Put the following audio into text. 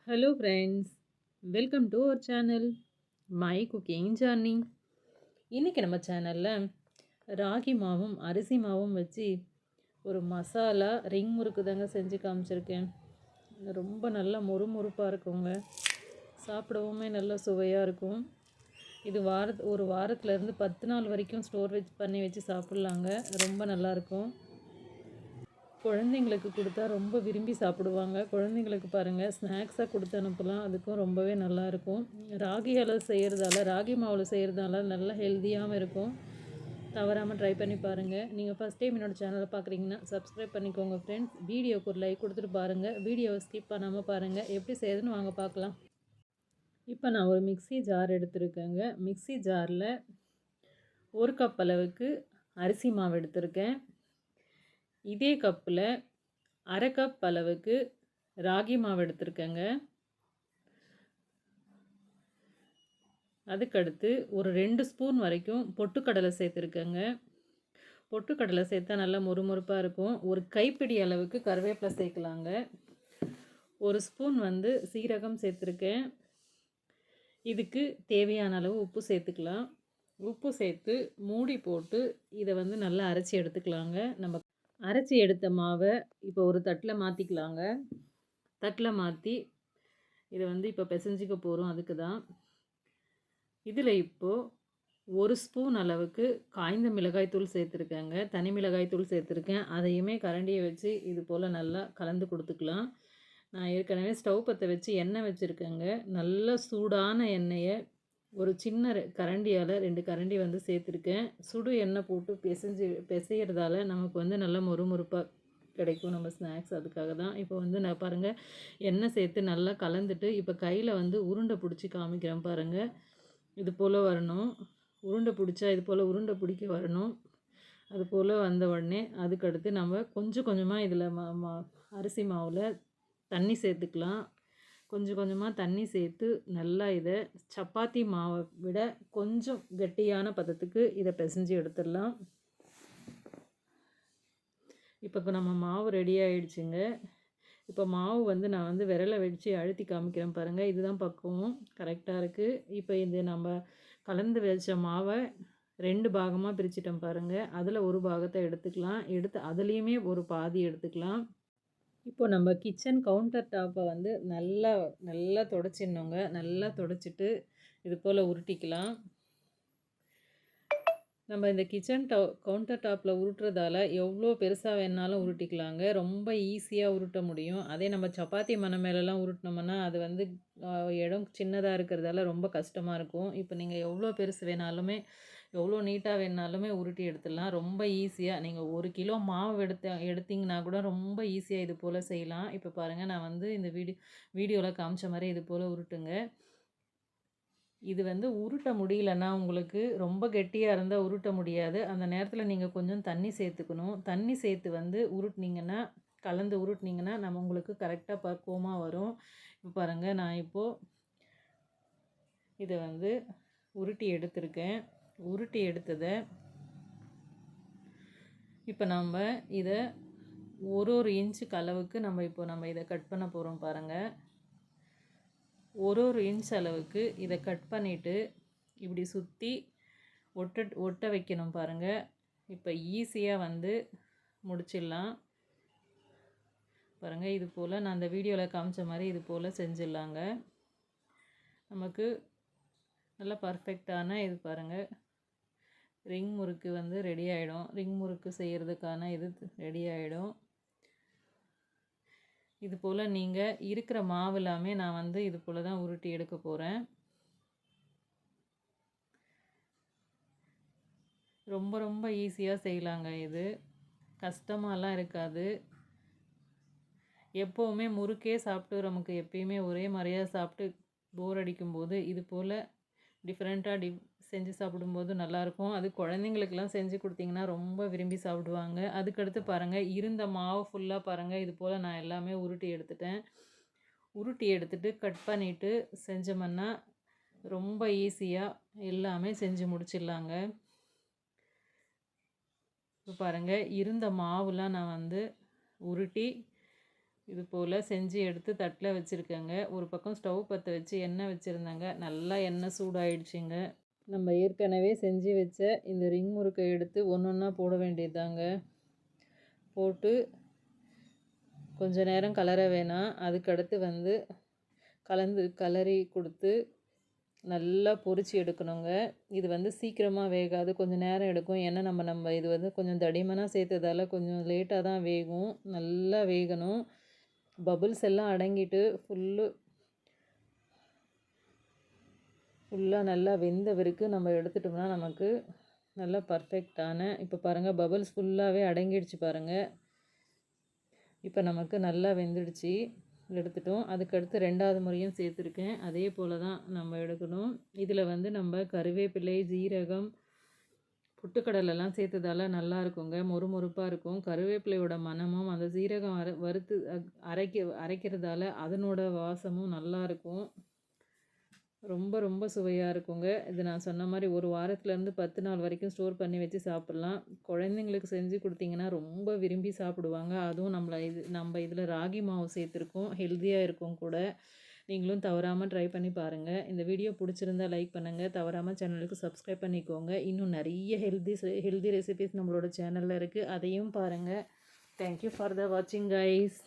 Hello friends, welcome to our channel my cooking journey. இன்றைக்கி நம்ம சேனலில் ராகி மாவும் அரிசி மாவும் வச்சு ஒரு மசாலா ரிங் முறுக்கு தாங்க செஞ்சு காமிச்சிருக்கேன். ரொம்ப நல்லா மொறுமொறுப்பாக இருக்குங்க, சாப்பிடவுமே நல்லா சுவையாக இருக்கும். இது ஒரு வாரத்துலேருந்து 10 நாள் வரைக்கும் ஸ்டோர் பண்ணி வச்சு சாப்பிட்லாங்க. ரொம்ப நல்லாயிருக்கும். குழந்தைங்களுக்கு கொடுத்தா ரொம்ப விரும்பி சாப்பிடுவாங்க. குழந்தைங்களுக்கு பாருங்கள், ஸ்நாக்ஸாக கொடுத்து அனுப்பலாம். அதுக்கும் ரொம்பவே நல்லாயிருக்கும். ராகி மாவில் செய்கிறதால நல்லா ஹெல்த்தியாகவும் இருக்கும். தவறாமல் ட்ரை பண்ணி பாருங்கள். நீங்கள் ஃபஸ்ட் டைம் என்னோடய சேனலை பார்க்குறீங்கன்னா சப்ஸ்கிரைப் பண்ணிக்கோங்க ஃப்ரெண்ட்ஸ். வீடியோக்கு ஒரு லைக் கொடுத்துட்டு பாருங்கள். வீடியோவை ஸ்கிப் பண்ணாமல் பாருங்கள். எப்படி செய்யுதுன்னு வாங்க பார்க்கலாம். இப்போ நான் ஒரு மிக்ஸி ஜார் எடுத்துருக்கேங்க. மிக்ஸி ஜாரில் 1 கப் அளவுக்கு அரிசி மாவு எடுத்திருக்கேன். இதே கப்பில் 1/2 கப் அளவுக்கு ராகி மாவு எடுத்திருக்கேங்க. அதுக்கடுத்து ஒரு 2 ஸ்பூன் வரைக்கும் பொட்டுக்கடலை சேர்த்துருக்கேங்க. பொட்டுக்கடலை சேர்த்தா நல்லா மொறுமொறுப்பாக இருக்கும். ஒரு கைப்பிடி அளவுக்கு கருவேப்பிலை சேர்க்கலாங்க. 1 ஸ்பூன் சீரகம் சேர்த்துருக்கேன். இதுக்கு தேவையான அளவு உப்பு சேர்த்துக்கலாம். உப்பு சேர்த்து மூடி போட்டு இதை நல்லா அரைச்சி எடுத்துக்கலாங்க. நம்ம அரைச்சி எடுத்த மாவை இப்போ ஒரு தட்டில் மாற்றிக்கலாங்க. தட்டில் மாற்றி இதை இப்போ பிசைஞ்சிக்க போகிறோம். அதுக்கு தான் இதில் இப்போது 1 ஸ்பூன் அளவுக்கு காய்ந்த மிளகாய்த்தூள் சேர்த்துருக்கேங்க. தனி மிளகாய்த்தூள் சேர்த்துருக்கேன். அதையுமே கரண்டியை வச்சு இது போல் நல்லா கலந்து கொடுத்துக்கலாம். நான் ஏற்கனவே ஸ்டவ் பற்ற வச்சு எண்ணெய் வச்சுருக்கேங்க. நல்லா சூடான எண்ணெயை ஒரு சின்ன கரண்டியால் 2 கரண்டி சேர்த்துருக்கேன். சுடு எண்ணெய் போட்டு பிசைகிறதால நமக்கு நல்லா மொறுமொறுப்பாக கிடைக்கும் நம்ம ஸ்நாக்ஸ். அதுக்காக தான் இப்போ நான் பாருங்கள், எண்ணெய் சேர்த்து நல்லா கலந்துட்டு இப்போ கையில் உருண்டை பிடிச்சி காமிக்கிறேன் பாருங்கள். இது போல் வரணும். உருண்டை பிடிச்சா இது போல் உருண்டை பிடிக்க வரணும். அது போல் வந்த உடனே அதுக்கடுத்து நம்ம கொஞ்சம் கொஞ்சமாக இதில் அரிசி மாவில் தண்ணி சேர்த்துக்கலாம். கொஞ்சம் கொஞ்சமாக தண்ணி சேர்த்து நல்லா இதை சப்பாத்தி மாவை விட கொஞ்சம் கெட்டியான பதத்துக்கு இதை பிசைஞ்சு எடுத்துடலாம். இப்போ நம்ம மாவு ரெடி ஆகிடுச்சுங்க. இப்போ மாவு நான் விரலை வச்சு அழுத்தி காமிக்கிறேன் பாருங்கள். இதுதான் பக்குவம் கரெக்டாக இருக்குது. இப்போ இது நம்ம கலந்து வச்ச மாவை 2 பாகமாக பிரிச்சிட்டோம் பாருங்கள். அதில் ஒரு பாகத்தை எடுத்துக்கலாம். எடுத்து அதுலேயுமே ஒரு பாதி எடுத்துக்கலாம். இப்போ நம்ம கிச்சன் கவுண்டர் டாப்பை நல்லா நல்லா துடைச்சிடணுங்க. நல்லா துடைச்சிட்டு இது போல் உருட்டிக்கலாம். நம்ம இந்த கிச்சன் கவுண்டர் டாப்பில் உருட்டுறதால எவ்வளோ பெருசாக வேணாலும் உருட்டிக்கலாங்க. ரொம்ப ஈஸியாக உருட்ட முடியும். அதே நம்ம சப்பாத்தி மணை மேலெலாம் உருட்டினோம்னா அது இடம் சின்னதாக இருக்கிறதால ரொம்ப கஷ்டமாக இருக்கும். இப்போ நீங்கள் எவ்வளோ பெருசு வேணாலுமே எவ்வளோ நீட்டாக வேணாலுமே உருட்டி எடுத்துடலாம். ரொம்ப ஈஸியாக நீங்கள் 1 கிலோ மாவு எடுத்திங்கன்னா கூட ரொம்ப ஈஸியாக இது போல் செய்யலாம். இப்போ பாருங்கள், நான் இந்த வீடியோவில் காமிச்ச மாதிரி இது போல் உருட்டுங்க. இது உருட்ட முடியலன்னா உங்களுக்கு ரொம்ப கெட்டியாக இருந்தால் உருட்ட முடியாது. அந்த நேரத்தில் நீங்கள் கொஞ்சம் தண்ணி சேர்த்துக்கணும். தண்ணி சேர்த்து உருட்டினீங்கன்னா கலந்து உருட்டினீங்கன்னா உங்களுக்கு கரெக்டாக பக்குவமாக வரும். இப்போ பாருங்கள், நான் இப்போது இதை உருட்டி எடுத்திருக்கேன். உருட்டி எடுத்ததை இப்போ நம்ம இதை ஒரு இன்ச்சுக்கு அளவுக்கு நம்ம இதை கட் பண்ண போகிறோம் பாருங்கள். ஒரு இன்ச் அளவுக்கு இதை கட் பண்ணிவிட்டு இப்படி சுற்றி ஒட்ட வைக்கணும் பாருங்கள். இப்போ ஈஸியாக முடிச்சிடலாம் பாருங்கள். இது போல் நான் அந்த வீடியோவில் காமிச்ச மாதிரி இது போல் செஞ்சிடலாங்க. நமக்கு நல்லா பர்ஃபெக்டான இது பாருங்கள், ரிங் முறுக்கு ரெடி ஆகிடும். ரிங் முறுக்கு செய்கிறதுக்கான இது ரெடி ஆகிடும். இது போல் நீங்கள் இருக்கிற மாவு எல்லாமே நான் இது போல் தான் உருட்டி எடுக்க போகிறேன். ரொம்ப ரொம்ப ஈஸியாக செய்யலாங்க. இது கஷ்டமாலாம் இருக்காது. எப்போவுமே முறுக்கே சாப்பிட்டு நமக்கு எப்பயுமே ஒரே மாதிரியாக சாப்பிட்டு போர் அடிக்கும்போது இது போல் டிஃப்ரெண்ட்டாக செஞ்சு சாப்பிடும்போது நல்லாயிருக்கும். அது குழந்தைங்களுக்கெல்லாம் செஞ்சு கொடுத்தீங்கன்னா ரொம்ப விரும்பி சாப்பிடுவாங்க. அதுக்கடுத்து பாருங்கள், இருந்த மாவு ஃபுல்லாக பாருங்கள் இது போல் நான் எல்லாமே உருட்டி எடுத்துட்டேன். உருட்டி எடுத்துகிட்டு கட் பண்ணிவிட்டு செஞ்சோம்னா ரொம்ப ஈஸியாக எல்லாமே செஞ்சு முடிச்சிடலாங்க. இப்போ பாருங்கள், இருந்த மாவுலாம் நான் உருட்டி இது போல் செஞ்சு எடுத்து தட்டில் வச்சுருக்கேங்க. ஒரு பக்கம் ஸ்டவ் பற்ற வச்சு எண்ணெய் வச்சுருந்தேங்க. நல்லா எண்ணெய் சூடாயிடுச்சுங்க. நம்ம ஏற்கனவே செஞ்சு வச்ச இந்த ரிங் முறுக்கை எடுத்து ஒன்று ஒன்றா போட வேண்டியதுதாங்க. போட்டு கொஞ்ச நேரம் கலர வேணாம். அதுக்கடுத்து வந்து கலரி கொடுத்து நல்லா பொரிச்சு எடுக்கணுங்க. இது வந்து சீக்கிரமாக வேகாது, கொஞ்சம் நேரம் எடுக்கும். ஏன்னா நம்ம இது வந்து கொஞ்சம் தடிமனாக சேர்த்ததால கொஞ்சம் லேட்டாக தான் வேகும். நல்லா வேகணும். பபுள்ஸ் எல்லாம் அடங்கிட்டு ஃபுல்லாக நல்லா வெந்தவருக்கு நம்ம எடுத்துட்டோம்னா நமக்கு நல்லா பர்ஃபெக்டான இப்போ பாருங்கள் பபுள்ஸ் ஃபுல்லாகவே அடங்கிடுச்சு பாருங்கள். இப்போ நமக்கு நல்லா வெந்துடுச்சு. எடுத்துட்டோம். அதுக்கடுத்து 2வது முறையும் சேர்த்துருக்கேன். அதே போல் தான் நம்ம எடுக்கணும். இதில் வந்து நம்ம கருவேப்பிலை, ஜீரகம், பொட்டுக்கடலைலாம் சேர்த்ததால நல்லா இருக்குங்க. மொறுமொறுப்பாக இருக்கும். கருவேப்பிலையோட மணமும் அந்த ஜீரகம் வறுத்து அரைக்கிறதால அதனோட வாசமும் நல்லாயிருக்கும். ரொம்ப ரொம்ப சுவையாக இருக்குங்க. இது நான் சொன்ன மாதிரி ஒரு வாரத்துலேருந்து 10 நாள் வரைக்கும் ஸ்டோர் பண்ணி வச்சு சாப்பிட்லாம். குழந்தைங்களுக்கு செஞ்சு கொடுத்தீங்கன்னா ரொம்ப விரும்பி சாப்பிடுவாங்க. அதுவும் நம்ம இதில் ராகி மாவு சேர்த்துருக்கோம். ஹெல்த்தியாக இருக்கும் கூட. நீங்களும் தவறாமல் ட்ரை பண்ணி பாருங்கள். இந்த வீடியோ பிடிச்சிருந்தா லைக் பண்ணுங்கள். தவறாமல் சேனலுக்கு சப்ஸ்கிரைப் பண்ணிக்கோங்க. இன்னும் நிறைய ஹெல்தி ரெசிபீஸ் நம்மளோட சேனலில் இருக்குது. அதையும் பாருங்கள். தேங்க்யூ ஃபார் த வாட்சிங் கைஸ்.